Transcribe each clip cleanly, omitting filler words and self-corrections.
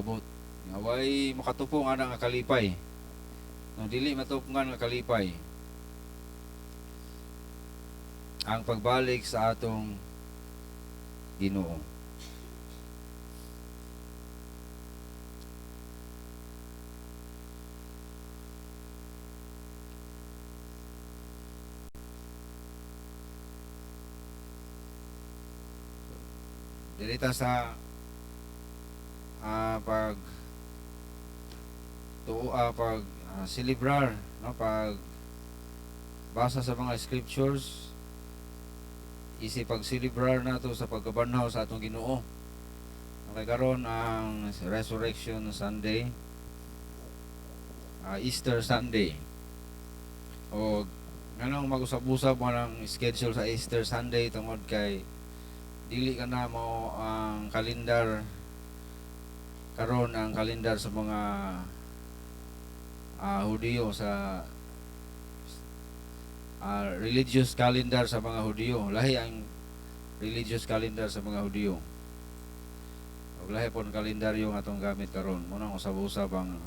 pasabot. Nga way makatupong ana nga kalipay. No dili matupungan nga kalipay. Ang pagbalik sa atong Ginoo. Dirita sa pag celebrar, no, pag basa sa mga scriptures, pag celebrar nato sa pagkabanhaw sa atong Ginoo. Okay, karon ang Resurrection Sunday, Easter Sunday. O nganong mag-usab-usab mo ng schedule sa Easter Sunday tungod kay dili ka na mo ang kalendar karon, ang kalendar sa mga Hudiyo, sa religious calendar sa mga Hudiyo. Lahi ang religious calendar sa mga Hudiyo. Ug lahi pon kalendaryo nga atong gamit karon. Muna usab-usab ang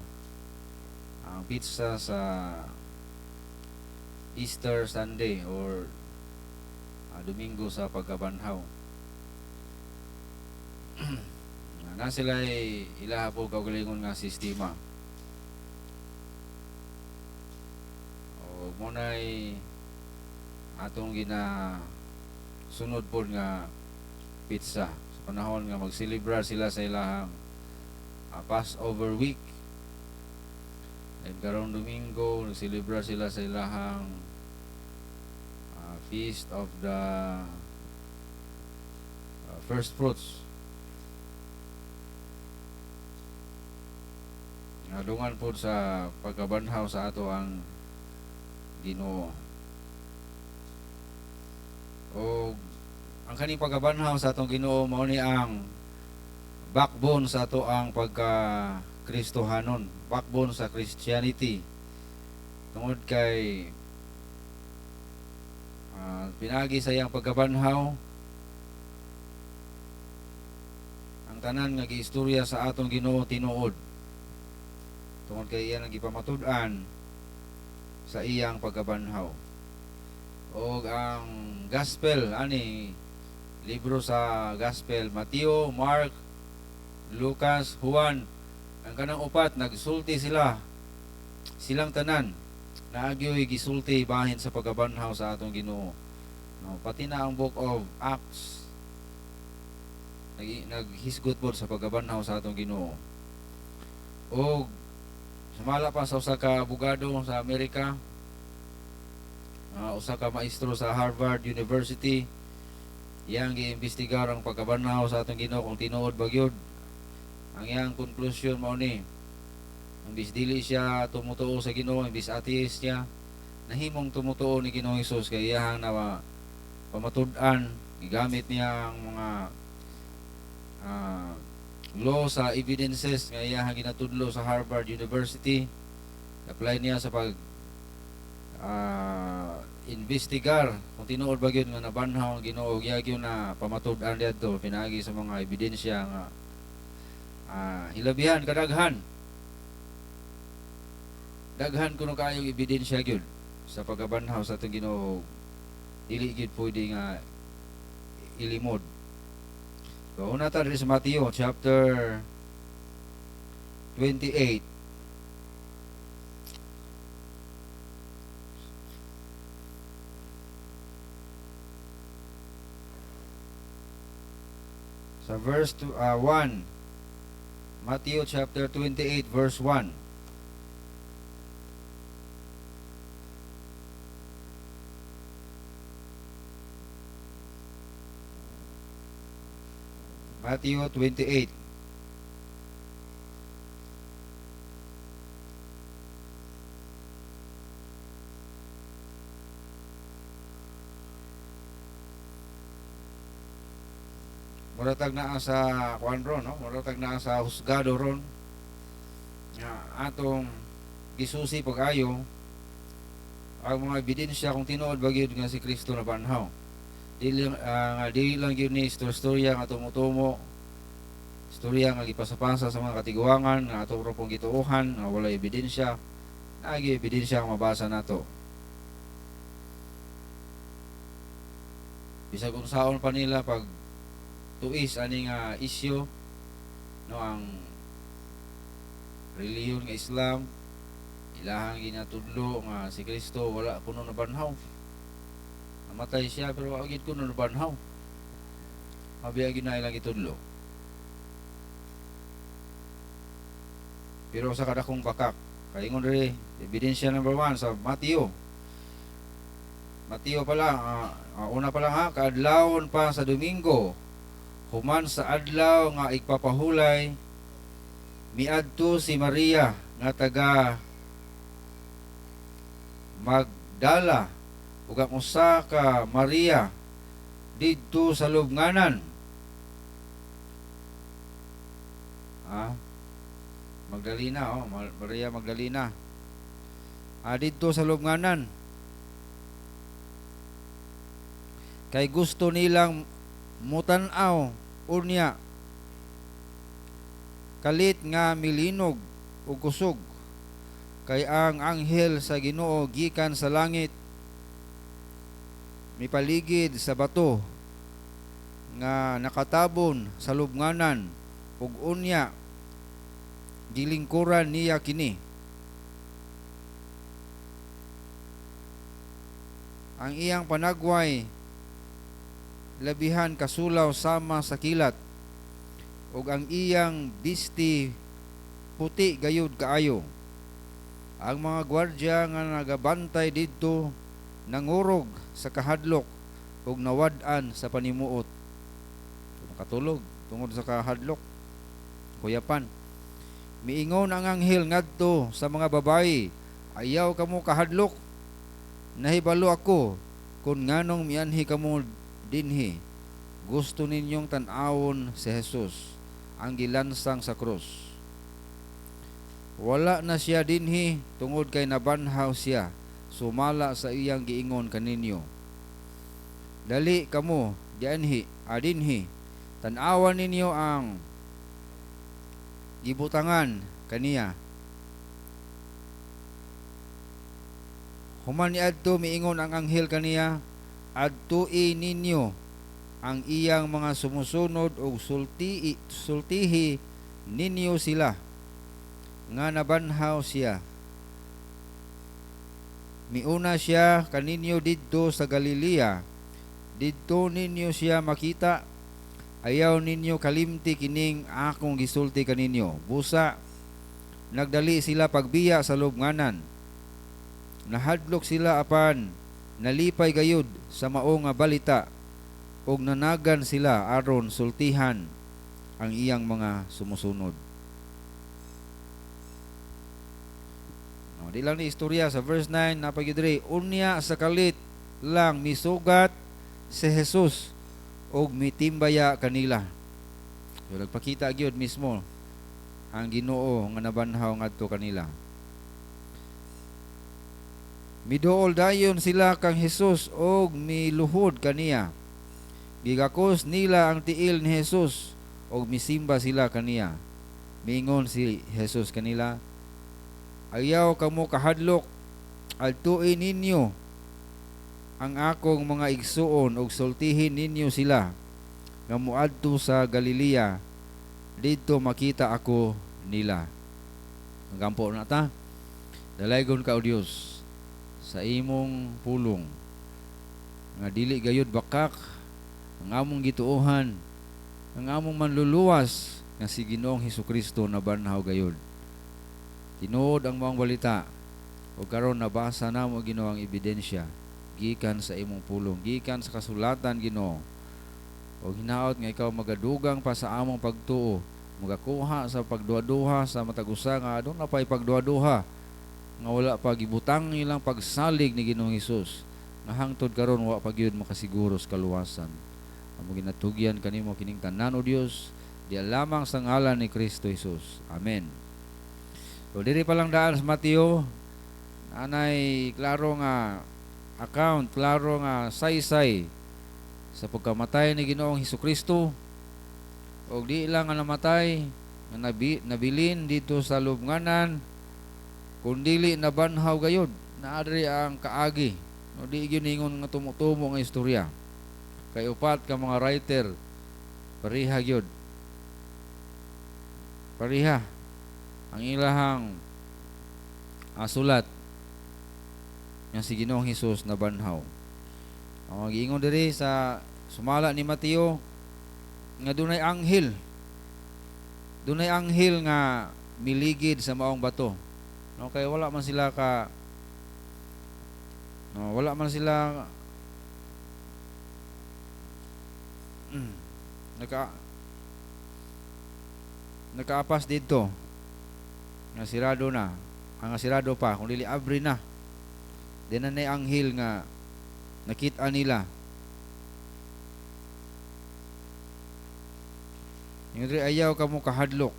pizza sa Easter Sunday or Domingo sa pagkabanhaw. Na sila ilaha po kaugalingon nga sistema. O munay atong sunod po nga pizza sa panahon nga mag-celebrar sila sa ilahang Passover week. And karong Domingo nag-celebrar sila sa ilahang Feast of the First Fruits. Dungan po sa pagkabanhaw sa ato ang Ginoo. O ang kaning pagkabanhaw sa atong Ginoo mao ni ang backbone sa ato ang pagka-Kristohanon, backbone sa Christianity. Tungod kay pinagi sa iyang pagkabanhaw ang tanan nga giistorya sa atong Ginoo tinuod. Tungod kay iyan ang gipamatud-an sa iyang pagkabanhaw. O ang gospel, libro sa gospel, Mateo, Mark, Lucas, Juan, ang kanang upat nagsulti silang tanan naagyoy gisulti bahin sa pagkabanhaw sa atong Ginoo. No, pati na ang book of Acts naghisgot po sa pagkabanhaw sa atong Ginoo. O sumala pa sa usa ka abogado sa Amerika, usa ka maestro sa Harvard University, iyang giimbestigar ang pagkabanhaw sa atong Ginoo kung tinuod ba gyud. Ang iyang konklusyon mao ni, imbis dili siya tumutuo sa Ginoo, imbis atheist siya, nahimong tumutuo ni Ginoong Hesus kay iyang na pamatud-an, gigamit niya ang mga law sa evidences nga iyang ginatudlo sa Harvard University. Apply niya sa pag investigar kung tinuod ba gyud nga nabanhaw ang Ginoo, gyud na pamatud-an didto pinagi sa mga ebidensya nga hilabihan kadaghan kuno kayong ebidensya gyud sa pagkabanhaw sa atong Ginoo, dili gyud pwede nga ilimod. So, una ta sa Mateo chapter 28. Sa verse 1. Matthew chapter 28 verse 1. Matthew 28. Muratag na sa kuan ron, no? Muratag na sa husgado ron. Atong gisusi pag-ayo ang mga ebidensya kung tinuod ba gyud nga si Kristo na banhaw. Dili lang gyud ni storya nga tumutumo istorya nga gipasapasa sa mga katiguangan nga ato ra pong gituohan nga wala ebidensya, nagi ebidensya nga mabasa nato. Bisag kung saon pa nila pag tuis ani nga isyu no ang relihiyon nga Islam ilahang ginatudlo nga si Kristo wala kuno nabanhaw. Namatay siya pero wa gid kuno nabanhaw. Mabiya gid na ilang itudlo. Pero sa kada kong bakak, kaingon diri ebidensya number 1 sa Mateo pala, una pa lang ha, kaadlawon pa sa Domingo, human sa adlaw nga igpapahulay, miadto si Maria nga taga Magdala ug ang usa ka Maria didto sa lubnganan. Magdalena, Maria Magdalena. Didto sa lubnganan. Kay gusto nilang mutan-aw unya kalit nga milinog ug kusog kay ang anghel sa Ginoo gikan sa langit mipaligid sa bato nga nakatabon sa lubnganan ug unya gilingkuran niya kini. Ang iyang panagway labihan kasulaw sama sa kilat ug ang iyang bisti puti gayud kaayo. Ang mga gwardya nga nagabantay didto nangurog sa kahadlok ug nawad-an sa panimuot. Nakatulog tungod sa kahadlok. Kuyapan. Miingon ang anghel ngadto sa mga babayi, ayaw kamo kahadlok. Nahibalo ako kung nganong mianhi kamo dinhi. Gusto ninyong tan-awon si Jesus ang gilansang sa krus. Wala na siya dinhi tungod kay nabanhaw siya, sumala sa iyang giingon kaninyo. Dali kamo dinhi, tan-awan ninyo ang gibutangan kaniya. Human niadto miingon ang anghel kaniya, adtui ninyo ang iyang mga sumusunod og sultihi ninyo sila nga nabanhaw siya. Miuna siya kaninyo didto sa Galilea, didto ninyo siya makita. Ayaw ninyo kalimti kining akong gisulti kaninyo. Busa nagdali sila pagbiya sa lubnganan. Nahadlok sila apan nalipay gayud sa mao nga balita ug nanagan sila aron sultihan ang iyang mga sumusunod. Di lang ni istorya sa verse 9 napagidre, unya sa kalit lang misugat si Jesus og mitimbaya kanila. So nagpakita gyud mismo ang Ginoo nga nabanhaw ngadto kanila. Miduol dayon sila kang Jesus og miluhod kaniya. Gigakos nila ang tiil ni Jesus og misimba sila kaniya. Miingon si Jesus kanila, ayaw kamo kahadlok, adtuin ninyo ang akong mga igsuon og sultihin ninyo sila nga muadto sa Galilea, didto makita ako nila. Nagampo na ta. Dalaygon ka o Dios sa imong pulong nga dili gayud bakak ang among gituohan, ang among manluluwas nga si Ginoong Hesukristo na banhaw gayud. Tinuod ang mga balita o karon nabasa na mo Ginoo ang ebidensya gikan sa imong pulong, gikan sa kasulatan Ginoo. O hinaot nga ikaw magadugang pa sa among pagtuo, magakuha sa pagduha-duha sa matag usa nga adun na pay pagduha-duha nga wala pa gibutang ilang pagsalig ni Ginoong Hesus. Nga hangtod karon wa pa gyud makasiguro sa kaluwasan. Amo ginatugyan kanimo kining tanan o Dios, di lamang sa ngalan ni Kristo Jesus. Amen. So diri pa lang daan sa Mateo, anay klaro nga account, klaro nga saysay sa pagkamatay ni Ginoong Hesukristo og di lang nga namatay nga nabilin dito sa lubnganan kun dili nabanhaw gayud naadri ang kaagi no di gyud ningon nga tumutumo nga istorya kay upat ka mga writer pareha gyud pareha ang ilahang sulat nga si Ginoong Hesus nabanhaw. Ang mag-iingon diri sa sumala ni Mateo nga dunay anghel nga miligid sa maong bato no kay wala man sila nakaapas dito nga sirado na ang sirado pa kung dili abri na dinan na anghel nga nakita nila yung ayaw ka mo kahadlok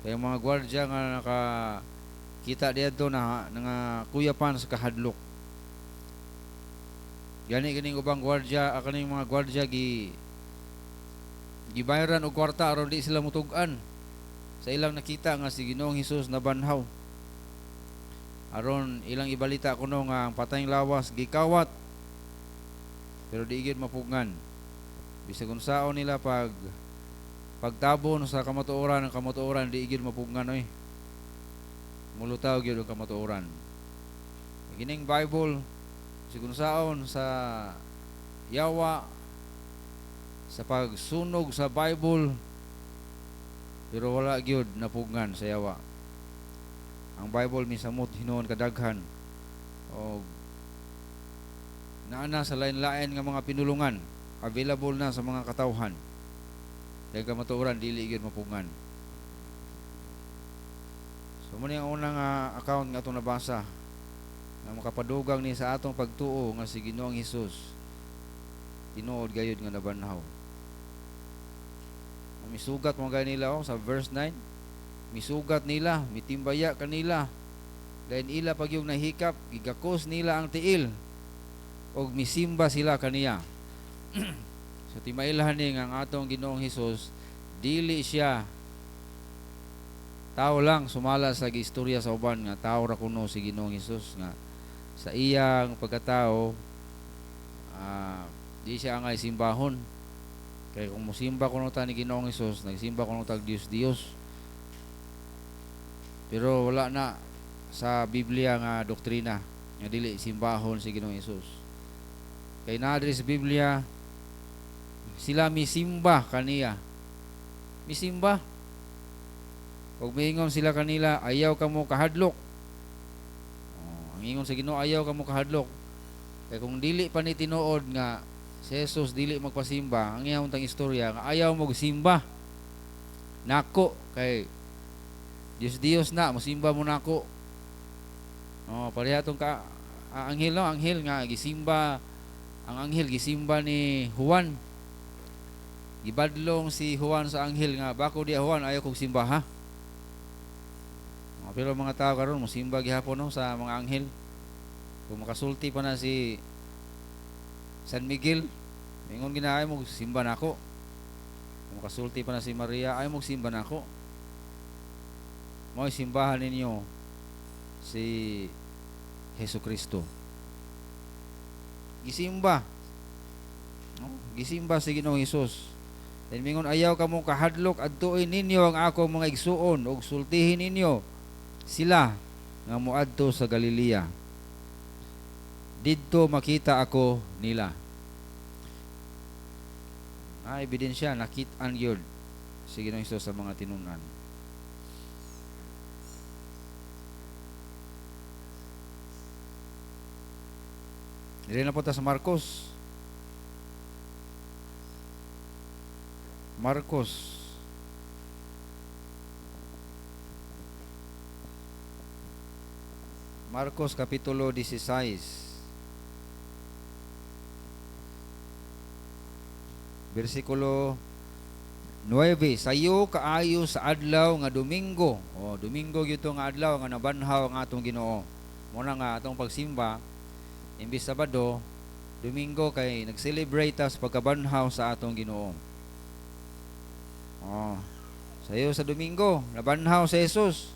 kaya mga gwardya nga nakakita dito na nga kuyapan sa kahadlok gani ubang gwardya kaning mga gwardya gibayaran og kwarta aron di sila mutug-an sa ilang nakita nga si Ginoong Hesus nabanhaw aron ilang ibalita kuno nga ang patayng lawas gikawat pero di gyud mapugngan bisag unsaon nila pagtabon sa kamatuoran ang kamatuoran di gyud mapugngan oy mulutaw gyud ang kamatuoran gining Bible bisag unsaon sa yawa sa pagsunog sa Bible pero wala gyud napugngan sa yawa ang Bible misamot hinuon kadaghan o naana sa lain-lain nga mga pinulungan available na sa mga katawhan kay kamatuoran dili gyud mapugngan so mo ni ang unang account nga atong nabasa nga makapadugang ni sa atong pagtuo nga si Ginoong Hesus tinuod gayud nga nabanhaw misugat mo gay nila sa verse 9 misugat nila mitimbaya kanila lain ila pag yung nahikap gigakos nila ang tiil og misimba sila kaniya so timailhan ni nga ang atong Ginoong Hesus dili siya tao lang sumala sa istorya sa uban nga tao ra kuno si Ginoong Hesus nga sa iyang pagkatao di siya angay simbahon kay kung musimba kuno ta ni Ginoong Hesus nagsimba kuno tag Dios pero wala na sa Biblia nga doktrina nga dili simbahon si Ginoong Hesus kay naadri sa Biblia sila misimba kaniya misimba og miingon sila kanila ayaw kamo kahadlok ang ingon sa Ginoo ayaw kamo kahadlok kay kung dili pa ni tinuod nga si Jesus dili magpasimba ang iyang tang istorya nga ayaw mo simba nako kay Dios na mosimba mo nako pareha tong anghel no anghel nga gisimba ang anghel gisimba ni Juan gibadlong si Juan sa anghel nga bako di Juan ayaw kog simba ha pero mga tao karon mosimba gihapon no sa mga anghel kung makasulti pa na si San Miguel mingon ginaay mo simba nako kung makasulti pa na si Maria ay mo simba nako mo simbahan ninyo si Jesucristo gisimba gisimba si Ginoong Hesus then mingon ayaw kamo kahadlok adtuin ninyo ang akong mga igsuon ug sultihin ninyo sila nga moadto sa Galilea didto makita ako nila ebidensya nakit-an gyud si Ginoong Hesus sa mga tinunan dili na po ta sa Marcos kapitulo 16 versikulo 9 sayo kaayo sa adlaw nga Domingo Domingo gyud nga adlaw nga nabanhaw ang atong Ginoo muna nga atong pagsimba imbis Sabado Domingo kay nag-celebrate sa pagkabanhaw sa atong Ginoo Oh, sayo sa Domingo, nabanhaw sa Jesus.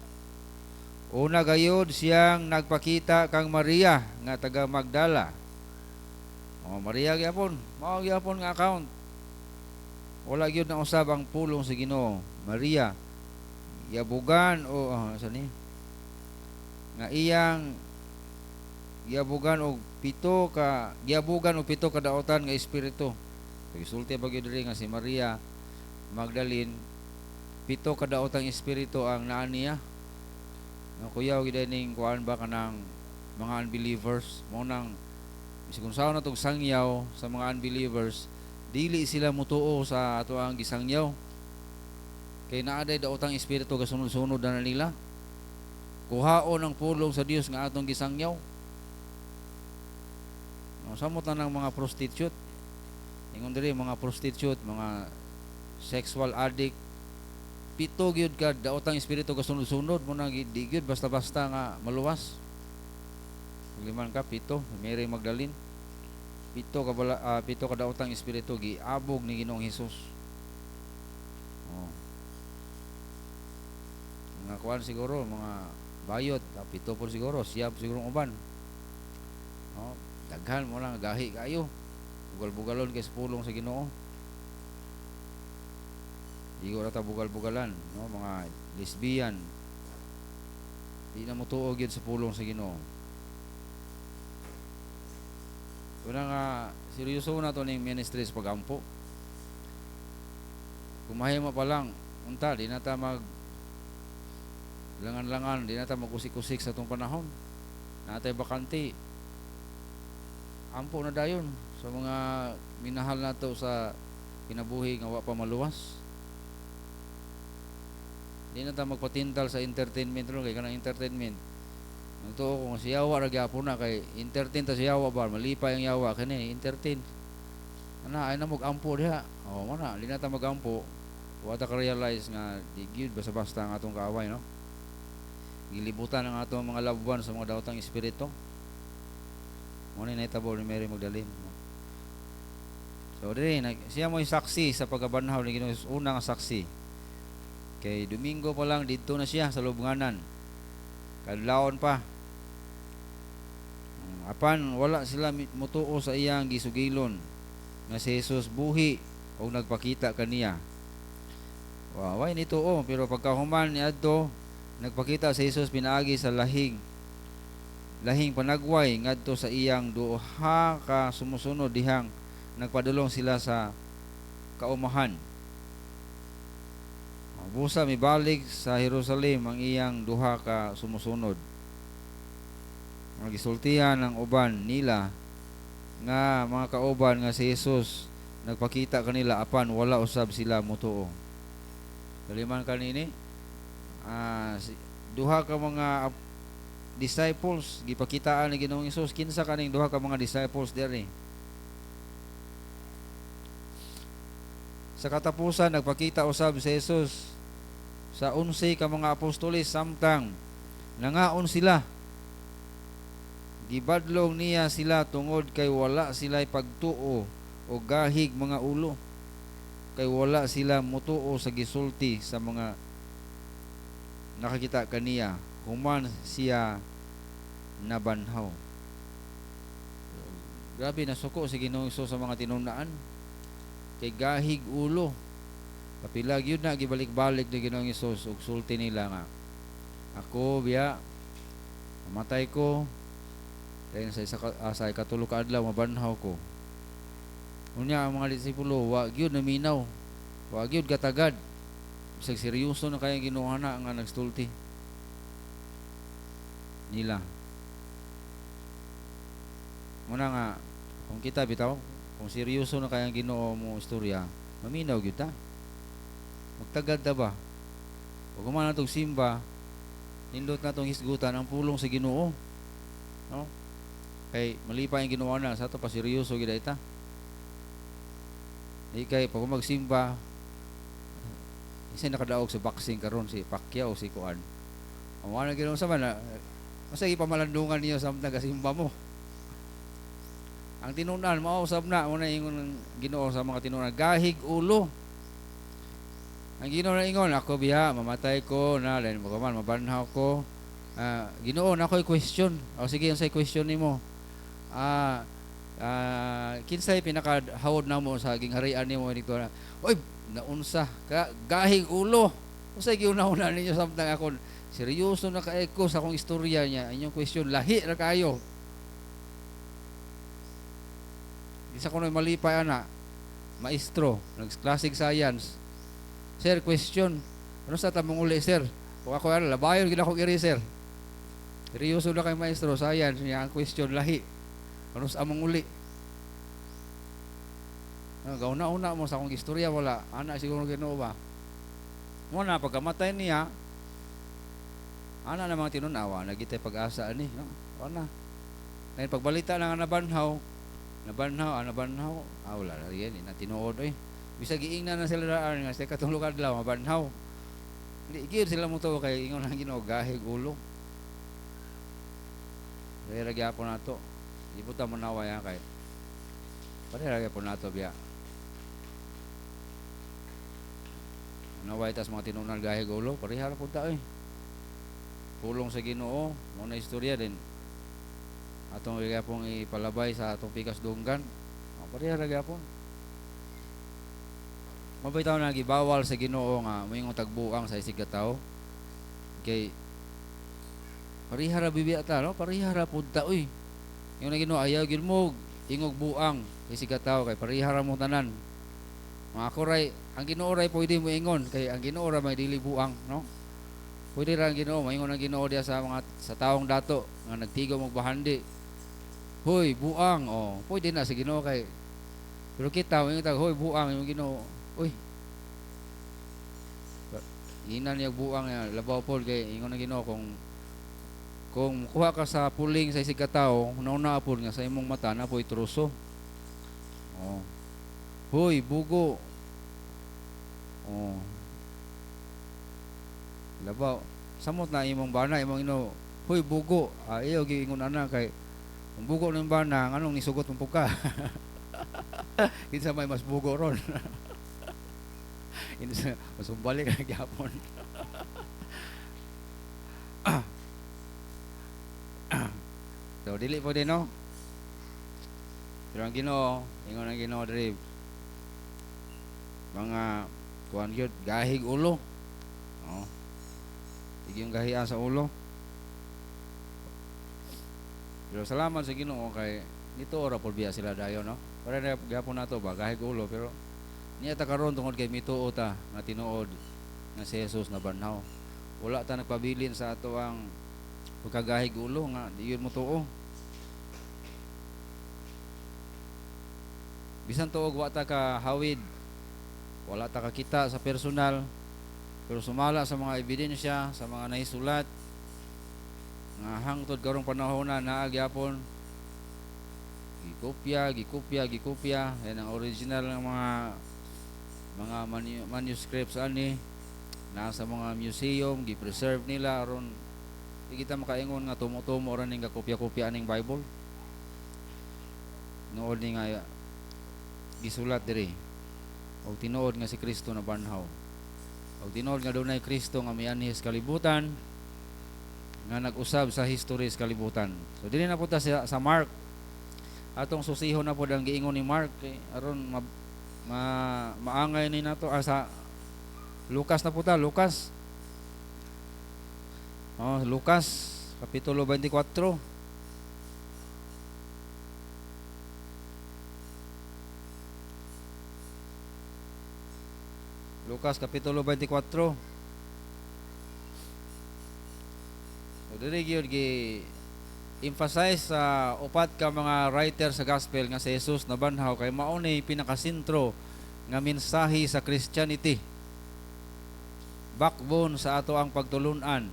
Una gayud siyang nagpakita kang Maria nga taga Magdala. Oh, Maria gyapon, mao gyapon nga account. Wala gyud na usab ang pulong sa Ginoo. Maria yabugan o sani nga iyang giabugan og giabugan og pito ka daotan nga espiritu. Gisulti ba gyud diri nga si Maria Magdalene, pito ka daotang espiritu ang naa niya. Nga kuyaw gid ning kuan ba kanang mga unbelievers mo nang bisag unsaon na tong sangyaw sa mga unbelievers, dili sila mutuo sa ato ang gisangyaw. Kay naa day daotang espiritu gasunod-sunod na nila. Kuhaon ang pulong sa Dios nga atong gisangyaw. Samot na ng mga prostitute. Ingon diri mga prostitute, mga sexual addict, pito gyud ka daotang espiritu kasunod-sunod mo nang di gyud basta-basta nga maluwas. Liman ka pito, Mary Magdalene. Pito ka daotang espiritu giabog ni Ginoong Hesus. Oh. Mga kuan siguro, mga bayot, pito po siguro, siyab siguro uban. Oh, daghan mo lang gahi kayo. Bugal-bugalon kay sa pulong sa Ginoo. Di ko rata bugal-bugalan, no? Mga lesbian. Di na mo tuog yun sa pulong sa Ginoo. Una nga, seryoso na to ning ministry sa pagampo. Kumahima pa lang, unta, di na ta mag langan-langan, di na ta magkusik-kusik sa itong panahon. Natay bakante. Ampo na dayon sa mga minahal nato sa kinabuhi nga wa pa maluwas. Di na ta magpatintal sa entertainment ron kay kanang entertainment. Nagtuo ko si yawa ra gyapon na kay entertain ta si yawa ba malipay ang yawa kani entertain. Ana ay na ampo diha. Oh mana di na ta magampo. Wa ta ka realize nga di gyud basta-basta ang atong kaaway no. Gilibutan ang atong mga loved ones sa mga daotang espiritu. Mo ni nahitabo ni Mary Magdalene. So diri siya mo'y saksi sa pagabanhaw ni Ginoo, unang saksi. Kay Domingo pa lang dito na siya sa lubnganan. Kadlawon pa. Apan wala sila mutuo sa iyang gisugilon nga si Jesus buhi o nagpakita kaniya. Way nituo pero pagkahuman niadto nagpakita si Jesus pinaagi sa lahing panagway ngadto sa iyang duha ka sumusunod dihang nagpadulong sila sa kaumahan. Busa mibalik sa Jerusalem ang iyang duha ka sumusunod. Magisultihan ang uban nila nga mga kauban nga si Jesus nagpakita kanila apan wala usab sila mutuo. Kaliman kanini duha ka mga disciples gipakitaan ni Ginoong Hesus. Kinsa kaning duha ka mga disciples diri? Sa katapusan nagpakita usab si Jesus sa 11 ka mga apostoles samtang nangaon sila. Gibadlong niya sila tungod kay wala sila'y pagtuo o gahig mga ulo. Kay wala sila mutuo sa gisulti sa mga nakakita kaniya human siya nabanhaw. Grabe nasuko si Ginoong Hesus sa mga tinunaan. Kay gahig ulo. Kapilag yun na gibalik-balik ni Ginoong Hesus ug sulti nila nga ako biya mamatay ko kay sa ikatulo ka adlaw mabanhaw ko. Unya ang mga disipulo wa gyud naminaw. Wa gyud katagad. Bisag seryoso na kaya Ginoo na nga nagsulti nila. Muna nga kung kita bitaw kung seryoso na kaya Ginoo mo istorya, maminaw gyud ta. Magtagad ta ba? Ug man natong simba, nindot natong hisgutan ang pulong sa Ginoo. No? Kay malipay ang Ginoo na sa ato pa seryoso gid ita. Kay pag magsimba, isa nakadaog sa boxing karon si Pacquiao si Kuan. Ang wala Ginoo sa man, masa ipamalandungan niyo sa nagasimba mo. Ang tinunan mao usab na mo na ingon Ginoo sa mga tinunan gahig ulo. Ang Ginoo na ingon, ako biya mamatay ko na lain mo man mabanhaw ko. Ginoo na ko'y question. O sige, unsay question nimo? Kinsay pinakahawod namo sa gingharian nimo dito na? Oy, naunsa ka gahig ulo. Unsay giuna-una ninyo samtang ako seryoso na kaeko sa akong istorya niya. Inyong question lahi ra kayo. Isa ko na malipay ana. Maestro, nag-classic science. Sir, question. Ano sa tamong uli, sir? Kung ako labayon gid ako iri, sir. Seryoso na kay maestro, science niya ang question lahi. Ano sa among uli? Gauna-una mo sa akong istorya wala. Ana siguro Ginoo ba? Mo na pagkamatay niya, ana namang tinunawa, nagitay pag-asa ani, no? Ana. Nay pagbalita na nga nabanhaw, wala na yan, na tinuod eh. Bisag giingnan na sila daan nga sa katong adlaw mabanhaw. Hindi gid sila mo to kay ingon ang Ginoo gahig ulo. Dahil lagi po nato. Ibuta mo nawa yan kay. Pare lagi po nato biya. Naway tas mga tinunan gahig ulo, parihara po ta eh. Pulong sa Ginoo, mo na istorya din. Atong lagi pong ipalabay sa atong pikas dunggan. Parihara lagi po. Mabitaw na gibawal sa Ginoo nga moingon tagbuang sa isig ka tawo. Kay parihara bibi ata no, parihara pud ta oy. Yung na Ginoo ayaw gid mo ingog buang kay isig ka tawo kay parihara mo tanan. Mga kuray, ang Ginoo ray pwede mo ingon kay ang Ginoo ra may dili buang, no? Pwede ra ang Ginoo maingon ang Ginoo diya sa mga sa taong dato nga nagtigaw magbahandi. Hoy, buang, oh, pwede na sa Ginoo kay pero kita mo tag hoy buang yung Ginoo. Uy. Ina niya buang nga labaw pod kay ingon ang Ginoo kung kuha ka sa puling sa isig ka tawo, nauna pod nga sa imong mata na po'y truso. Oh. Hoy, bugo. Oh. Labaw. Samot na imong bana, imong ino. Hoy, bugo. Iyo giingon ana kay ang bugo ng bana, anong nisugot mo ka? Kinsa may mas bugo ron. Insa masumbalik ang gyapon. So dili po din no. Pero ang Ginoo, ingon ang Ginoo diri mga kuan gyud gahig ulo. Oh. Igi yung gahian sa ulo. Pero salamat sa Ginoo kay dito ora pud biya sila dayon no. Para na gyapon nato ba gahig ulo pero niya ta karon tungod kay mituo ta nga tinuod nga si Jesus na banhaw. Wala ta nagpabilin sa ato ang pagkagahig ulo nga di yun mo tuo. Bisan tuog wa ta ka hawid, wala ta kakita sa personal, pero sumala sa mga ebidensya, sa mga naisulat nga hangtod karong panahon na naagyapon gikopya yan ang original ng mga manuscripts ani nasa mga museum gi-preserve nila aron di kita makaingon nga tumo-tumo ra ning kopya-kopya aning Bible nood ni nga gisulat diri og tinuod nga si Kristo na banhaw og tinuod nga dunay Kristo nga mianhi sa kalibutan nga nag-usab sa history sa kalibutan. So dili na punta sa Mark atong susihon na po ang giingon ni Mark aron maangay ni nato sa Lucas na po ta, Lucas kapitulo 24. Lucas kapitulo 24. So dili gyud emphasize sa upat ka mga writer sa gospel nga si Jesus na banhaw kay mao ni pinakasentro nga mensahe sa Christianity. Backbone sa ato ang pagtulunan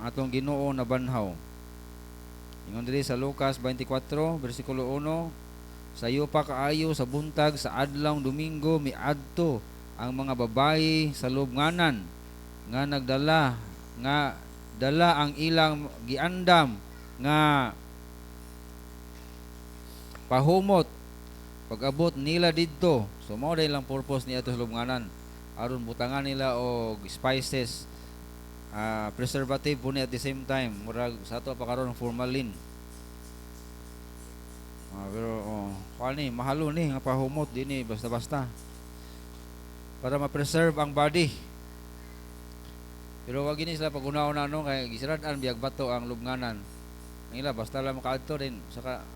atong Ginoo na banhaw. Ingon diri sa Lucas 24 bersikulo 1, sayo pa kaayo sa buntag sa adlawng Domingo miadto ang mga babayi sa lubnganan nga dala ang ilang giandam nga pahumot pag-abot nila didto. So mao day lang purpose ni ato sa lubnganan aron butangan nila og spices, preservative po ni at the same time murag sa ato pa karon formalin. Pero kani mahalo ni nga pahumot dinhi basta-basta para ma-preserve ang body. Pero wag gini sila pag-una-una kay gisirad-an biyag bato ang lubnganan. Ang ila basta lang makaadto rin saka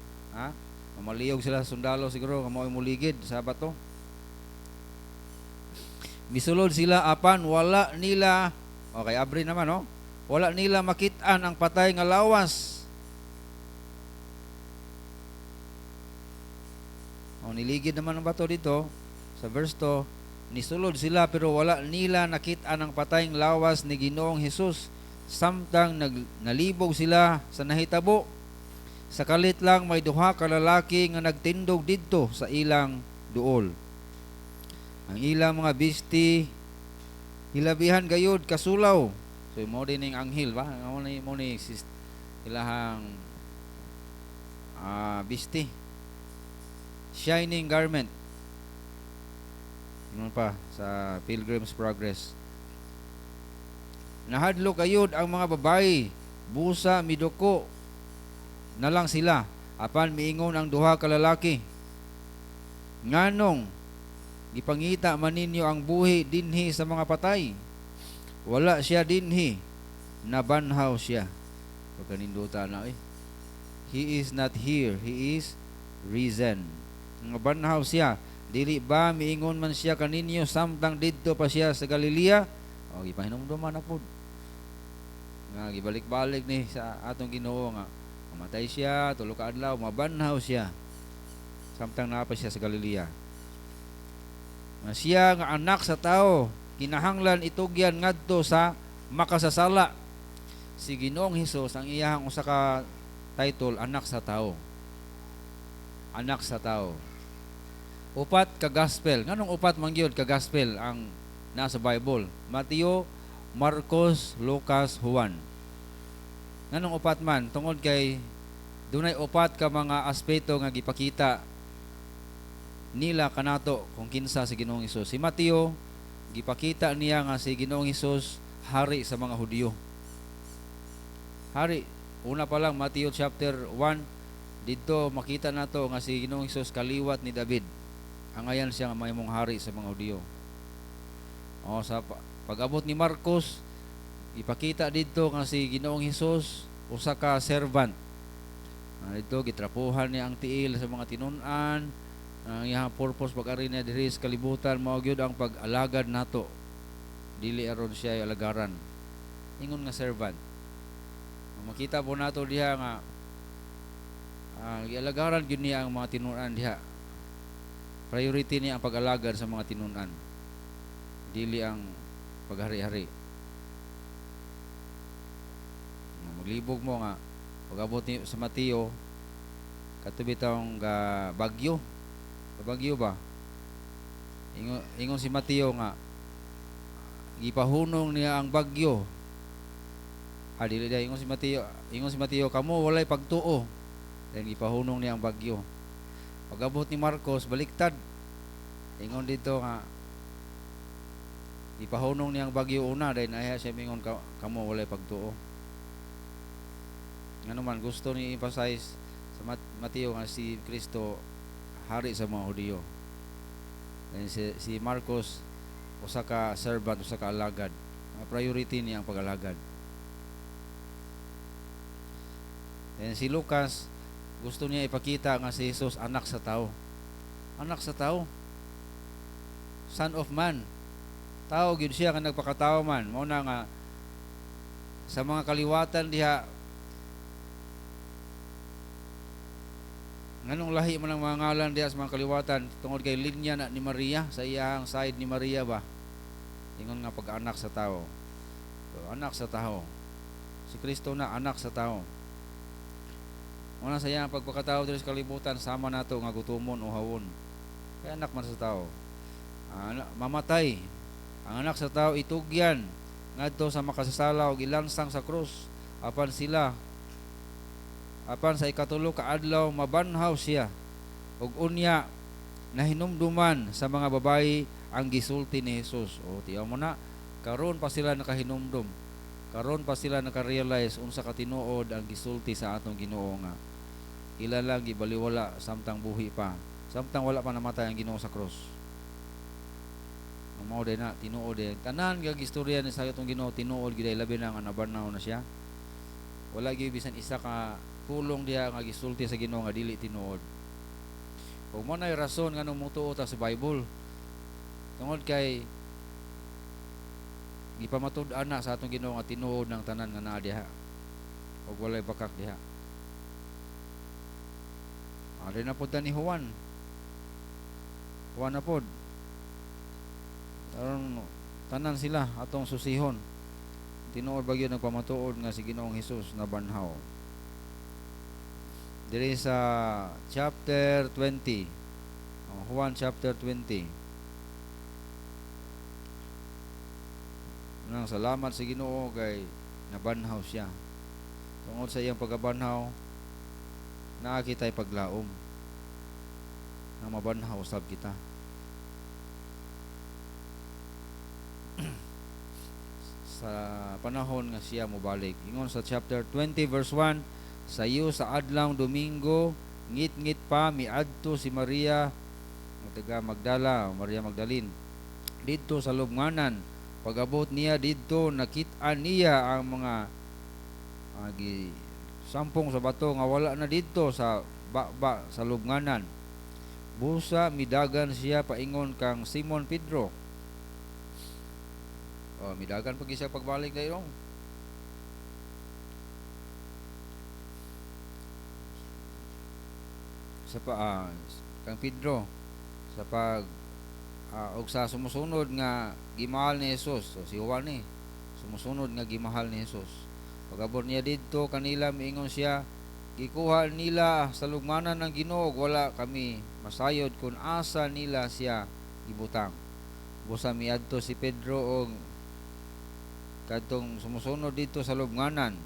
mamaliyog sila sundalo siguro nga mao muligid sa bato. Misulod sila apan wala nila okay abri naman wala nila makit-an ang patay nga lawas. Niligid naman ang bato dito sa verse 2, nisulod sila pero wala nila nakit-an ang patayng lawas ni Ginoong Hesus samtang nalibog sila sa nahitabo. Sa kalit lang may duha ka lalaki nga nagtindog didto sa ilang duol. Ang ilang mga bisti hilabihan gayud kasulaw. So mo din ning anghel ba? Mo ni ilahang bisti. Shining garment. Yun pa sa Pilgrim's Progress. Nahadlok ayud ang mga babayi, busa miduko na lang sila. Apan miingon ang duha ka lalaki, nganong gipangita man ninyo ang buhi dinhi sa mga patay? Wala siya dinhi, nabanhaw siya. Pagkaninduta na He is not here, he is risen. Nabanhaw siya. Dili ba miingon man siya kaninyo samtang didto pa siya sa Galilea? Gipahinumduman na pud. Nga gibalik-balik ni sa atong Ginoo nga mamatay siya, tulo ka adlaw mabanhaw siya samtang naa pa siya sa Galilea. Nga siya nga anak sa tao kinahanglan itugyan ngadto sa makasasala. Si Ginoong Hesus ang iyang usa ka title, anak sa tao. Anak sa tao. Upat ka gospel. Nganong upat man gyud ka gospel ang nasa Bible? Mateo, Marcos, Lucas, Juan. Nganong upat man? Tungod kay dunay upat ka mga aspeto nga gipakita nila kanato kung kinsa si Ginoong Hesus. Si Mateo gipakita niya nga si Ginoong Hesus hari sa mga Hudyo. Hari. Una pa lang Mateo chapter 1 dito makita nato nga si Ginoong Hesus kaliwat ni David. Angayan siya nga mahimong hari sa mga Hudyo. Sa pag-abot ni Marcos, ipakita dito nga si Ginoong Hesus usa ka servant. Dito gitrapuhan niya ang tiil sa mga tinun-an. Ang iyang purpose pag-ari niya diri sa kalibutan mao gyud ang pag-alagad nato. Dili aron siya ay alagaran. Ingon nga servant. Makita po nato diha nga gialagaran gyud niya ang mga tinun-an diha. Priority niya ang pag-alagad sa mga tinun-an. Dili ang paghari-hari. Maglibog mo nga pag-abot ni sa Mateo katubi taong bagyo. Bagyo ba? Ingon si Mateo nga gipahunong niya ang bagyo. Dili day ingon si Mateo kamo walay pagtuo. Then gipahunong niya ang bagyo. Pag-abot ni Marcos baliktad. Ingon dito nga ipahunong niyang bagyo una dahil naya siya mingon kamo walay pagtuo. Nga naman gusto ni emphasize sa Mateo nga si Kristo hari sa mga Hudyo. And si Marcos usa ka servant, usa ka alagad. Priority niya ang pag-alagad. And si Lucas gusto niya ipakita nga si Jesus anak sa tao. Anak sa tao. Son of man. Tao gyud siya nga nagpakatao man. Mao na nga sa mga kaliwatan diha nganong lahi man ang mga ngalan diha sa mga kaliwatan tungod kay linya na ni Maria sa iyang side ni Maria ba. Ingon nga pag-anak sa tao. So, anak sa tao. Si Kristo na anak sa tao. Muna sa iyang pagpakatao diri sa kalibutan sama nato nga gutumon o hawon. Kay anak man sa tao. Mamatay. Ang anak sa tao itugyan ngadto sa makasasala ug ilansang sa krus apan sa ikatulo ka adlaw mabanhaw siya ug unya nahinumduman sa mga babayi ang gisulti ni Jesus. O tiyaw mo na, karon pa sila nakahinumdum, karon pa sila nakarealize unsa ka tinuod ang gisulti sa atong Ginoo nga ila lang gibaliwala samtang buhi pa, samtang wala pa namatay ang Ginoo sa cross. Ang mao din na tinuod din tanan nga gistorya ni sa atong Ginoo, tinuod gid labi na nga nabanhaw na siya. Wala gyud bisan isa ka pulong diha nga gisulti sa Ginoo nga dili tinuod. Ug mo nay rason nga mutuo ta sa Bible. Tungod kay gipamatud-an na sa atong Ginoo nga tinuod ng tanan nga naa diha. Ug walay bakak diha. Ari na pud ni Juan. Juan na pud. Aron tanan sila atong susihon. Tinuod ba gyud nagpamatuod nga si Ginoong Hesus nabanhaw. Diri sa chapter 20. Juan chapter 20. Nang salamat sa Ginoo kay nabanhaw siya. Tungod sa iyang pagabanhaw, naa kita'y paglaom na mabanhaw sab kita. Sa panahon nga siya mobalik. Ingon sa chapter 20 verse 1, sayo sa adlawng Domingo, ngit-ngit pa miadto si Maria taga Magdala, Maria Magdalene, didto sa lubnganan. Pag-abot niya didto, nakit-an niya ang mga sampung sa bato nga wala na didto sa baba sa lubnganan. Busa midagan siya paingon kang Simon Pedro. Midagan pag siya pagbalik dayong. Sa kang Pedro sa pag og sa sumusunod nga gimahal ni Jesus. So si Juan ni sumusunod nga gimahal ni Jesus. Pag-abot niya didto kanila miingon siya, gikuha nila sa lugmanan ng Ginoo, wala kami masayod kung asa nila siya gibutang. Busa miadto si Pedro og kadtong sumusunod dito sa lubnganan.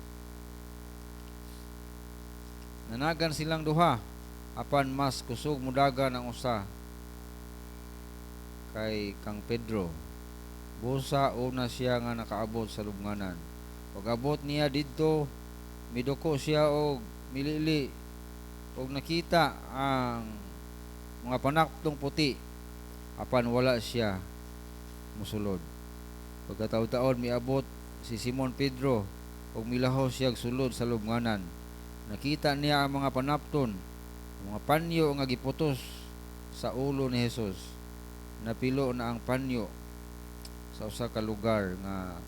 Nanagan silang duha apan mas kusog mudagan ang usa kay kang Pedro. Busa una siya nga nakaabot sa lubnganan. Pag-abot niya didto, miduko siya og milili og nakita ang mga panaktong puti apan wala siya musulod. Pagkataon-taon miabot si Simon Pedro og milaho siya sulod sa lubnganan. Nakita niya ang mga panapton, mga panyo nga giputos sa ulo ni Jesus. Napilo na ang panyo sa usa ka lugar nga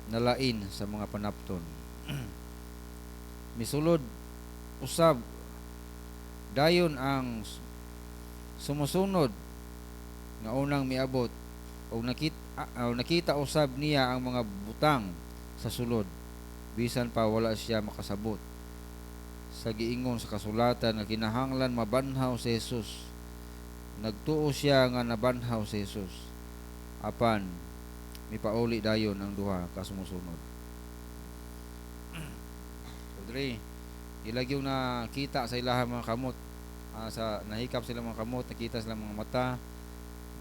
nalain sa mga panapton. Misulod usab dayon ang sumusunod nga unang miabot og nakita usab niya ang mga butang sa sulod, bisan pa wala siya makasabot sa giingon sa kasulatan nga kinahanglan mabanhaw si Jesus. Nagtuo siya nga nabanhaw si Jesus, apan mipauli dayon ang duha ka sumusunod. So dre ilagyo na kita sa ilahang mga kamot, sa nahikap sila mga kamot, nakita sila mga mata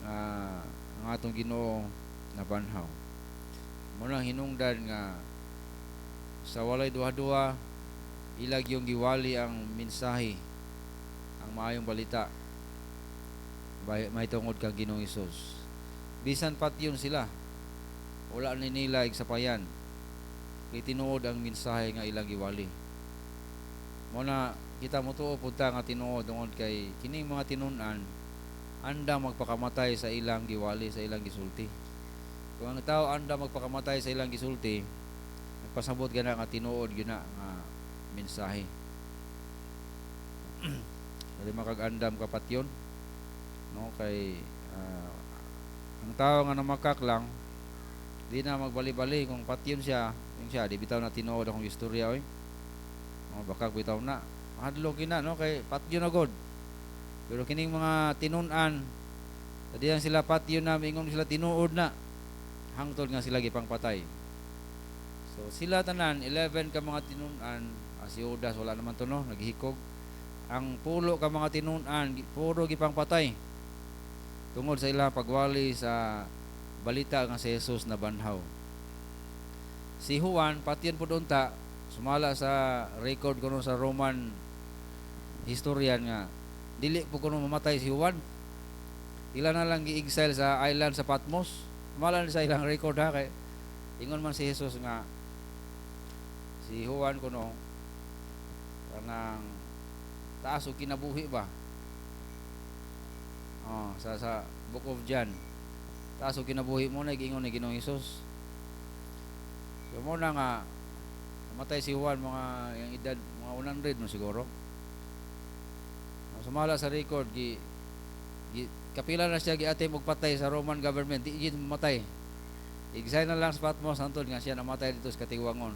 ang atong Ginoo nabanhaw. Muna hinungdan nga sa walay duha-duha ilag yung giwali ang mensahe, ang maayong balita may tungod kang Ginoong Hesus. Bisan patyon sila, wala ni nila igsapayan kay tinuod ang mensahe nga ilang giwali. Muna kita mutuo punta nga tinuod tungod kay kining mga tinun-an anda magpakamatay sa ilang giwali, sa ilang gisulti. Kung ang tao anda magpakamatay sa ilang gisulti, nagpasabot gana nga tinuod gyud na nga mensahe. Dili makag-andam kapatyon, no, kay ang tao nga namakak lang di na magbali-bali kung patyon siya, yung siya di bitaw na tinuod akong istorya oy. Bakak bitaw na mahadlok na, no, kay patyon na god. Pero kining mga tinun-an tadiyan sila patyon na mingon sila tinuod na hangtod nga sila gipang patay. So sila tanan 11 ka mga tinun-an, si Judas wala naman to, no, naghikog. Ang pulo ka mga tinun-an puro gipang patay. tungod sa ilang pagwali sa balita nga si Jesus na banhaw. Si Juan patyon pud unta sumala sa record kuno sa Roman historian nga dili po kuno mamatay si Juan. Ila na lang gi-exile sa island sa Patmos. Sumala sa ilang record ha kay ingon man si Jesus nga si Juan kuno kanang taas o kinabuhi ba. Sa Book of John. Taas o kinabuhi mo na giingon ni Ginoong Hesus. So mo na nga namatay si Juan mga yung edad mga 100 no siguro. Sumala sa record kapila na siya giatim og patay sa Roman government, di gid mamatay. Exile na lang sa Patmos hantod nga siya namatay dito sa Katiguangon.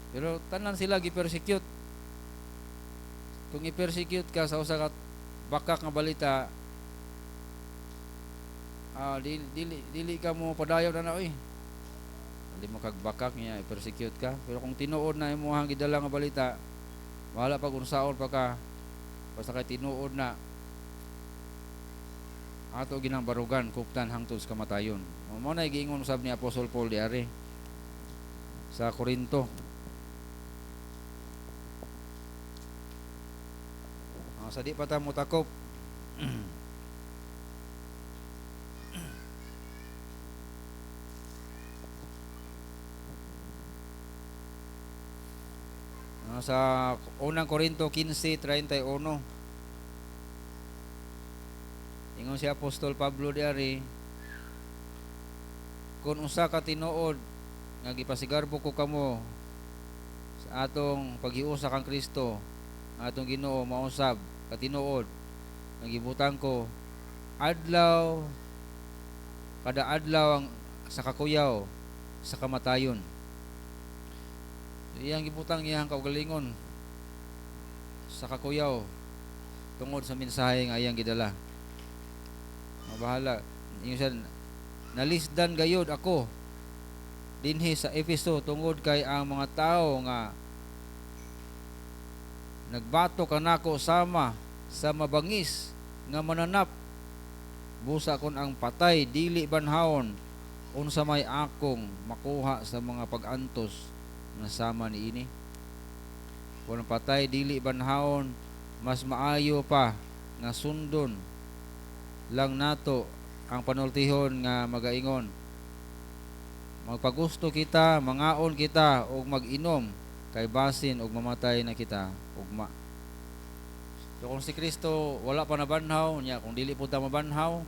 Pero tanan sila gi-persecute. Kung i-persecute ka sa usa ka bakak nga balita, dili ka mo padayon na oy. Dili mo kag bakak niya i-persecute ka. Pero kung tinuod na imong gidala nga balita, wala pag unsaon pa ka basta kay tinuod na ato ginang barugan kuptan hangtod sa kamatayon. Mao na giingon sab ni Apostol Paul diari sa Korinto. Sa di pa ta mo takop. Sa unang Korinto 15:31 ingon si Apostol Pablo diari, kung usa ka tinuod nga gipasigarbo ko kamo sa atong paghiusa kang Kristo, atong Ginoo mausab katinuod nga gibutang ko adlaw kada adlaw ang sa kakuyaw sa kamatayon. Iyang gibutang iyang kaugalingon sa kakuyaw tungod sa mensahe nga iyang gidala. Mabahala ingon siya, nalisdan gayud ako dinhi sa Efeso tungod kay ang mga tao nga nagbato kanako sama sa mabangis nga mananap busa kon ang patay dili banhawon unsa may akong makuha sa mga pag-antos nga sama niini. Kung ang patay dili banhawon mas maayo pa nga sundon lang nato ang panultihon nga magaingon, magpagusto kita, mangaon kita og mag-inom kay basin og mamatay na kita ugma. So kung si Kristo wala pa nabanhaw niya, kung dili po ta mabanhaw,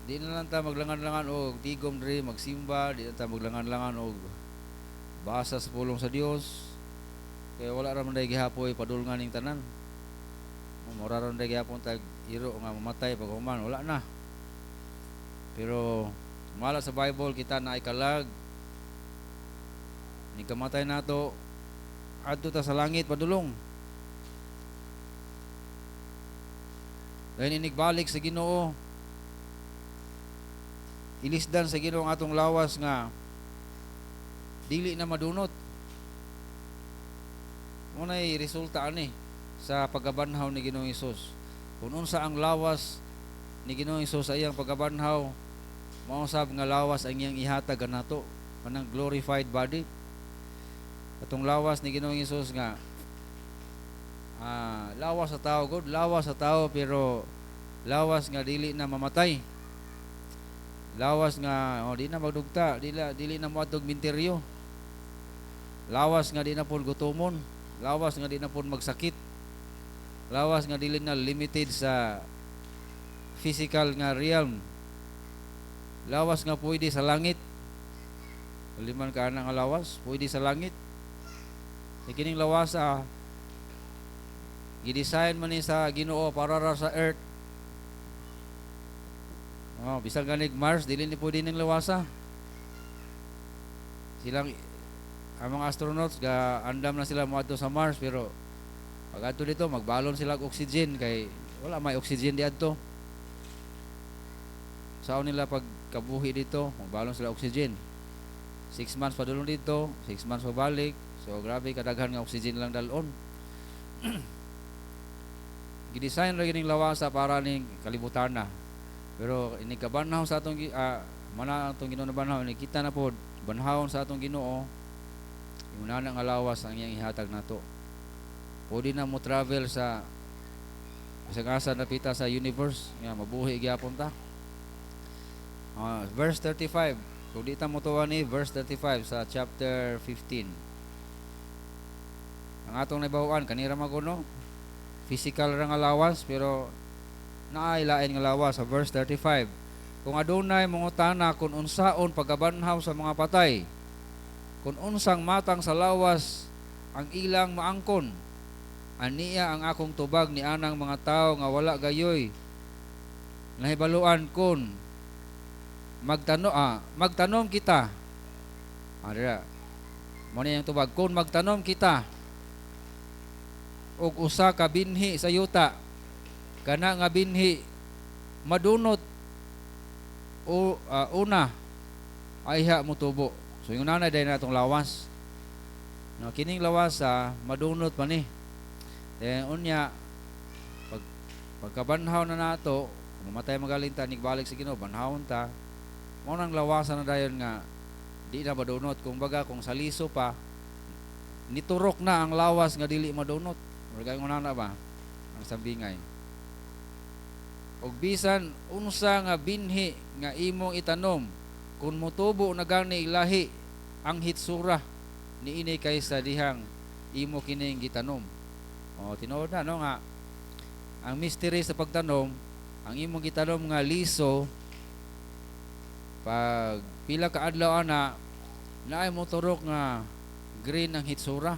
di na lang ta maglangan-langan og tigom diri magsimba, di na ta maglangan-langan og basa sa pulong sa Dios. Kaya wala ra man day gihapoy padulngan ning tanan. Mura ra day gihapon tag iro nga mamatay pag human, wala na. Pero mala sa Bible kita na ay kalag ni kamatay nato adto ta sa langit padulong. Dahil inigbalik sa Ginoo, ilisdan sa Ginoo ang atong lawas nga dili na madunot. Unay resulta ani sa pagkabanhaw ni Ginoong Hesus. Kung unsa ang lawas ni Ginoong Hesus sa iyang pagkabanhaw, mao sab nga lawas ang iyang ihatag kanato kanang glorified body. Atong lawas ni Ginoong Hesus nga lawas sa tao, God, lawas sa tao, pero lawas nga dili na mamatay. Lawas nga di na magdugta, dili na moadtog minteryo. Lawas nga di na pud gutomon, lawas nga di na pud magsakit. Lawas nga dili na limited sa physical nga realm. Lawas nga pwede sa langit. Liman ka na nga lawas, pwede sa langit. Ikining lawas gidesign man ni sa Ginoo para ra sa earth. Bisag ganig Mars dili ni pwede ning lawasa. Silang ang mga astronauts ga andam na sila moadto sa Mars, pero pag adto dito magbalon sila og oxygen kay wala may oxygen diadto. Sao nila pag kabuhi dito magbalon sila oxygen. 6 months padulong dito, 6 months pabalik. So So grabe kadaghan nga oxygen lang dalon. Gidesign ra gining lawasa para ning kalibutan na. Pero ini kabanhaw sa atong mana atong Ginoo na banhaw ni kita na pod banhawon sa atong Ginoo. Yung nga lawas ang iyang ihatag nato. Pwede na mo travel sa isang asa napita sa universe nga mabuhi gyapon ta. Verse 35. Kung di ta mo tuwa ni verse 35 sa chapter 15. Ang atong nabahuan kanira maguno physical ra nga lawas pero naay lain nga lawas sa verse 35. Kung adunay mangutana kung unsaon pagabanhaw sa mga patay, kung unsang matang sa lawas ang ilang maangkon, aniya ang akong tubag ni anang mga tao nga wala gayoy nahibaluan kun magtanom kita. Dira mo ni ang tubag kun magtanom kita og usa ka binhi sa yuta, kana nga binhi madunot o una ayha mo tubo. So yung nanay day natong lawas. No, kining lawas madunot pa ni. Then unya pagkabanhaw na nato, mamatay magaling ta nigbalik sa Ginoo, banhawon ta. Mao nang lawasan na dayon nga di na madunot. Kung baga kung sa liso pa niturok na ang lawas nga dili madunot. Murag na ba ang sambingay. Og bisan unsa nga binhi nga imong itanom, kung motubo na gani ilahi ang hitsura niini kaysa dihang imo kining gitanom. Tinuod na no nga ang mystery sa pagtanom, ang imong gitanom nga liso pag pila ka adlaw na naay mo turok nga green ang hitsura.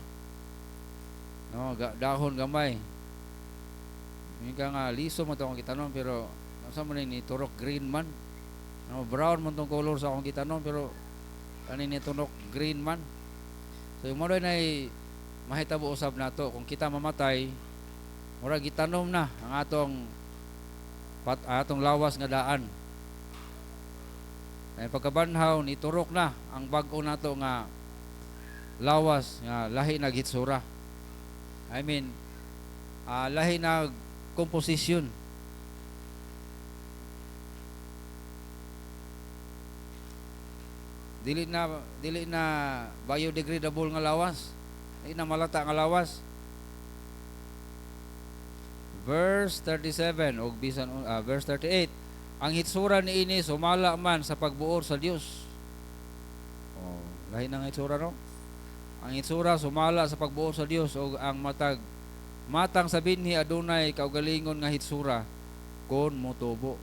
No, dahon gamay. Mika nga liso mo tong gitanom pero unsa man ni turok green man. No, brown man tong color sa akong gitanom pero ani ni turok green man. So mo na ay mahitabo usab nato kung kita mamatay mura gitanom na ang atong lawas nga daan. Ay pagkabanhaw ni turok na ang bag-o nato nga lawas nga lahi na gitsura. I mean lahi na composition. Dili na biodegradable nga lawas. Dili na malata nga lawas. Verse 37 og bisan verse 38. Ang hitsura niini sumala man sa pagbuor sa Dios. Lahi na nga hitsura no. Ang hitsura sumala sa pagbuor sa Dios og ang matang sa binhi adunay kaugalingon nga hitsura kon motubo.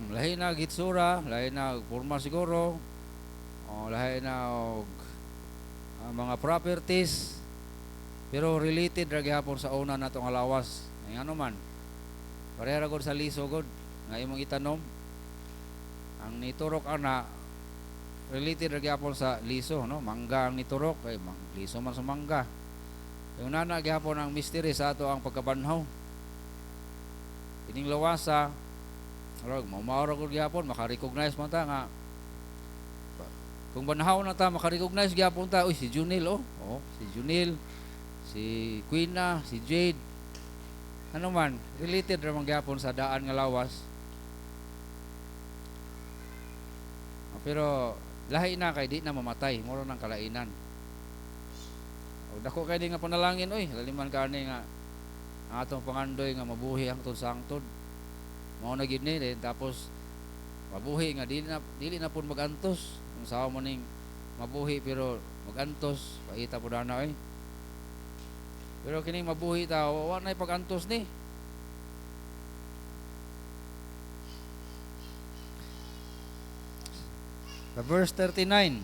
Lahi na hitsura, lahi na porma siguro. Lahi na og mga properties pero related ra gyapon sa una nato nga lawas. Ngano man. Pareha ra gud sa liso gud nga imong itanom. Ang niturok ana related ra gyapon sa liso no, mangga ang niturok kay liso man sa mangga. Yung nana gyapon ang mystery sa ato ang pagkabanhaw. Ining lawasa mao gud gyapon maka-recognize man ta nga kung banhaw na ta maka-recognize gyapon ta, si Junil si Junil, si Quina, si Jade. Ano man related ra man gyapon sa daan nga lawas. Pero lahi na kay di na mamatay, moro nang kalainan. Dako kay di nga panalangin laliman kani nga ang atong pangandoy nga mabuhi hangtod sa hangtod. Mao na gid ni tapos mabuhi nga dili na pud magantos. Kung sawa mo ning mabuhi pero magantos, paita pud ana Pero kining mabuhi ta wa nay pagantos ni. Sa verse 39.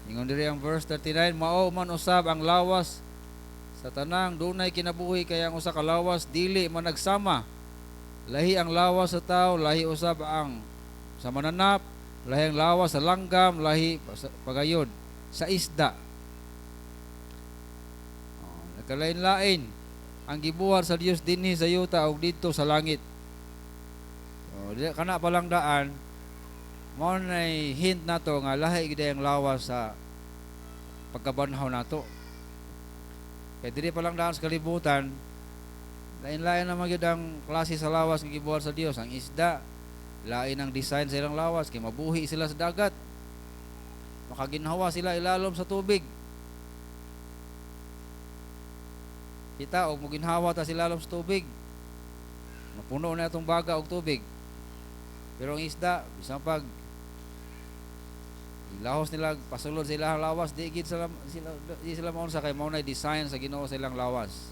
Ingon diri ang verse 39, mao man usab ang lawas sa tanang dunay kinabuhi kay ang usa ka lawas dili man nagsama. Lahi ang lawas sa tao, lahi usab ang sa mananap, lahi ang lawas sa langgam, lahi pagayod sa isda. Nagkalain-lain ang gibuhat sa Dios dinhi sa yuta ug didto sa langit. Kana pa lang daan mao nay hint nato nga lahi gid ang lawas sa pagkabanhaw nato. Kaya diri pa lang daan sa kalibutan, lain-lain na magyud ang klase sa lawas nga gibuhat sa Dios. Ang isda, lain ang design sa ilang lawas, kay mabuhi sila sa dagat. Makaginhawa sila ilalom sa tubig. Kita og muginhawa ta sila ilalom sa tubig. Mapuno na itong baga og tubig. Pero ang isda, bisan pag ilahos nila pasulod sa ilang lawas, di sila maunsa kay mao na design sa Ginoo sa ilang lawas.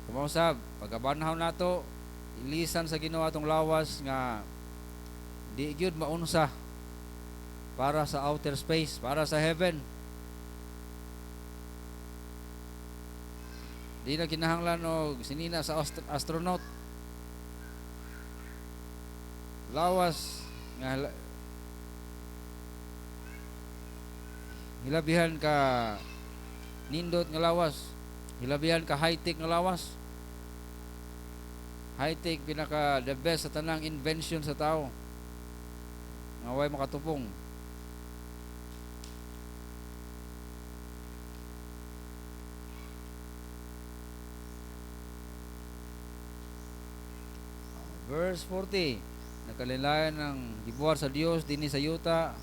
Kamo sab pagkabanhaw nato, ilisan sa Ginoo atong lawas nga di gyud maunsa para sa outer space, para sa heaven. Di na kinahanglan og sinina sa astronaut. Lawas nga hilabihan ka nindot nga lawas, hilabihan ka high-tech nga lawas. High-tech pinaka the best sa tanang invention sa tao. Nga way makatupong. Verse 40, nakalilayan ng gibuhat sa Dios dinhi sa yuta.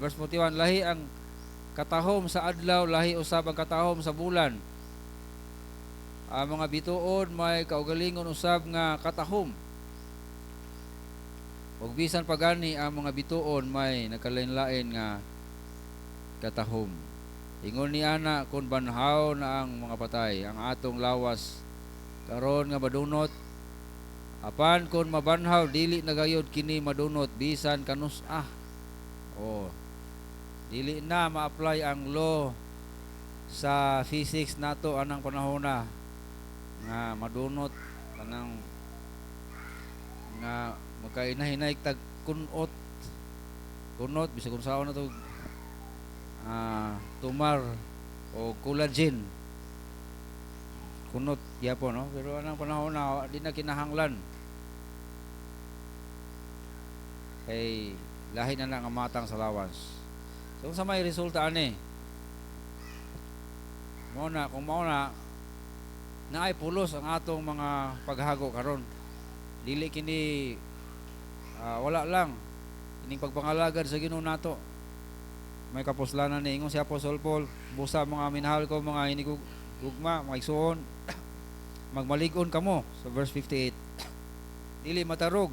Verse 41, lahi ang katahom sa adlaw, lahi usab ang katahom sa bulan. Ang mga bituon may kaugalingon usab nga katahom. Ug bisan pagani ang mga bituon may nakalain-lain nga katahom. Ingon ni ana kun banhaw na ang mga patay, ang atong lawas karon nga madunot. Apan kun mabanhaw dili na gayud kini madunot bisan kanus dili na ma-apply ang law sa physics nato anang panahona nga madunot kanang nga magkainahinay tag kunot bisag kung saan na to tumar o collagen kunot gyapon, no? Pero anang panahon na di na kinahanglan kay lahi na lang ang matang sa lawas. So sa may resulta ani kung mao na naay pulos ang atong mga paghago karon. Dili kini wala lang ining pagpangalagad sa Ginoo nato. May kapuslanan ni ingon si Apostol Paul, busa mga minahal ko mga hinigugma, mga igsuon, magmaligon kamo sa verse 58. Dili matarog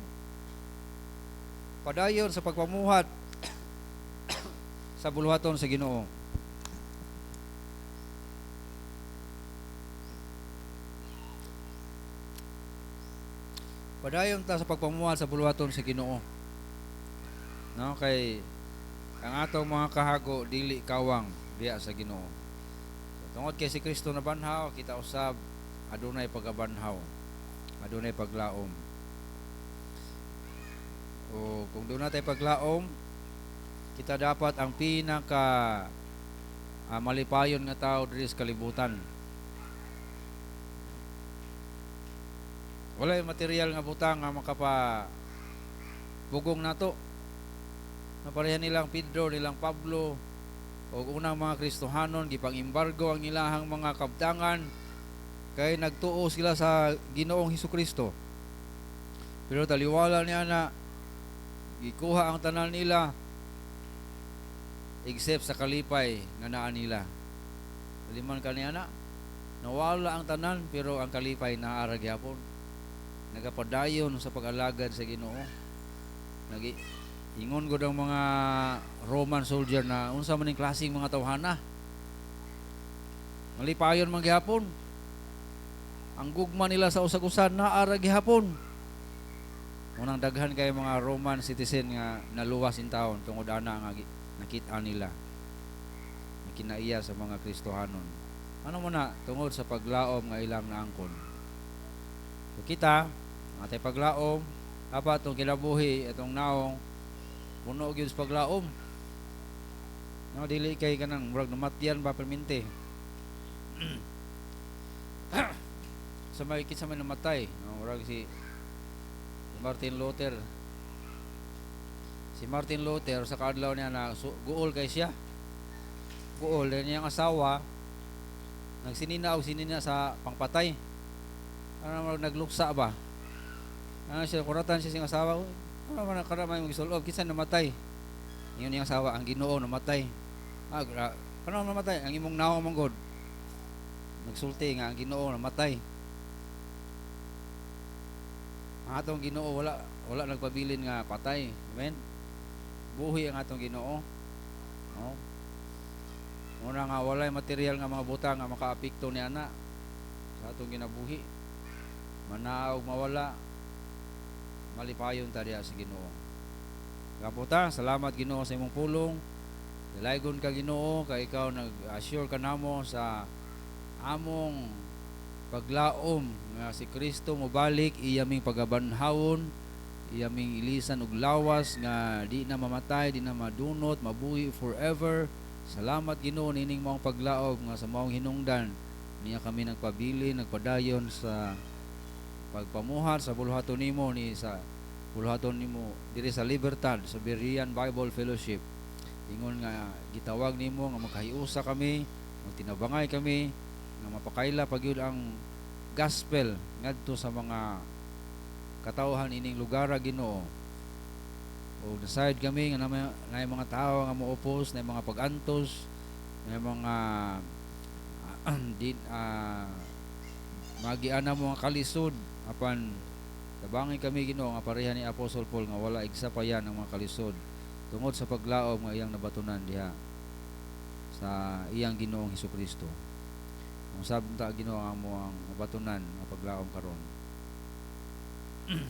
padayon sa pagpamuhat sa buluhaton sa Ginoo. Padayon ta sa pagpamuhat sa buluhaton sa Ginoo. No, kay ang atong mga kahago dili kawang diya sa Ginoo. So, tungod kay si Kristo na banhaw, kita usab adunay pagabanhaw, adunay paglaom. O kung doon natin paglaom, kita dapat ang pinaka malipayon nga tao diri sa kalibutan. Wala yung material nga butang nga makapabugong nato. Naparehan nilang Pedro, nilang Pablo, o unang mga Kristohanon, gipang-imbargo ang ilahang mga kabtangan kay nagtuo sila sa Ginoong Hesukristo. Pero taliwala niya na gikuha ang tanan nila except sa kalipay nga naa nila. Liman kaniya na nawala ang tanan pero ang kalipay naara gyapon. Nagapadayon sa pag-alagad sa Ginoo. Ingon gud ang mga Roman soldier na unsa man ning klaseng mga tawhana. Malipayon man gyapon. Ang gugma nila sa usag-usan naara gyapon. Unang daghan kay mga Roman citizen nga naluwas in taon tungod ana nga nakita nila kinaiya sa mga Kristohanon. Ano mo na tungod sa paglaom nga ilang naangkon. So kita atay paglaom apat tong kinabuhi atong naong puno gyud sa paglaom. No, dili kay kanang murag namatyan ba permente. Sa may kitsa man namatay, no, murag si Martin Luther. Si Martin Luther sa kaadlaw niya na guol kay siya. buol din niyang asawa nagsinina og sinina sa pangpatay. Ano nagluksa ba? Ano siya kuratan siya sing asawa. "Uy, ano man karamay mo gisulob kinsa namatay?" Ingon niyang asawa, "Ang Ginoo namatay." Ano namatay? Ang imong naong manggod. Nagsulti nga ang Ginoo namatay. Ang atong Ginoo wala nagpabilin nga patay. Amen. Buhi ang atong Ginoo. No? Muna nga walay material nga mga butang nga makaapekto ni ana sa atong ginabuhi. Manaog mawala malipayon ta diha sa Ginoo. Kaputa, salamat Ginoo sa imong pulong. Dalaygon ka Ginoo kay ikaw nag-assure ka namo sa among paglaom nga si Kristo mobalik iyaming pagabanhawon, iyaming ilisan og lawas nga di na mamatay, di na madunot, mabuhi forever. Salamat Ginoo nining maong paglaom nga sa maong hinungdan niya kami nagpabili, nagpadayon sa pagpamuhat sa buluhaton nimo ni sa buluhaton nimo diri sa Libertad sa Berean Bible Fellowship. Ingon nga gitawag nimo nga makahiusa kami, magtinabangay kami nga mapakaila pagyud ang gospel ngadto sa mga katawhan ining lugar Ginoo. O decide kami nga na mga tao nga moopos na mga pagantos, na mga din magiana mga kalisod apan tabangin kami Ginoo nga pareha ni Apostol Paul nga wala igsa pa yan ang mga kalisod tungod sa paglaom nga iyang nabatunan diha sa iyang Ginoong Hesukristo. Kung sabta Ginoo ang mo ang nabatunan nga paglaom karon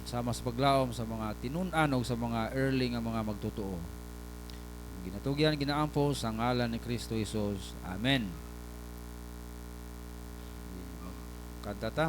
sama sa paglaom sa mga tinun-an o sa mga early nga mga magtotoo. Ginatugyan ginaampo sa ngalan ni Kristo Jesus. Amen. Kanta ta.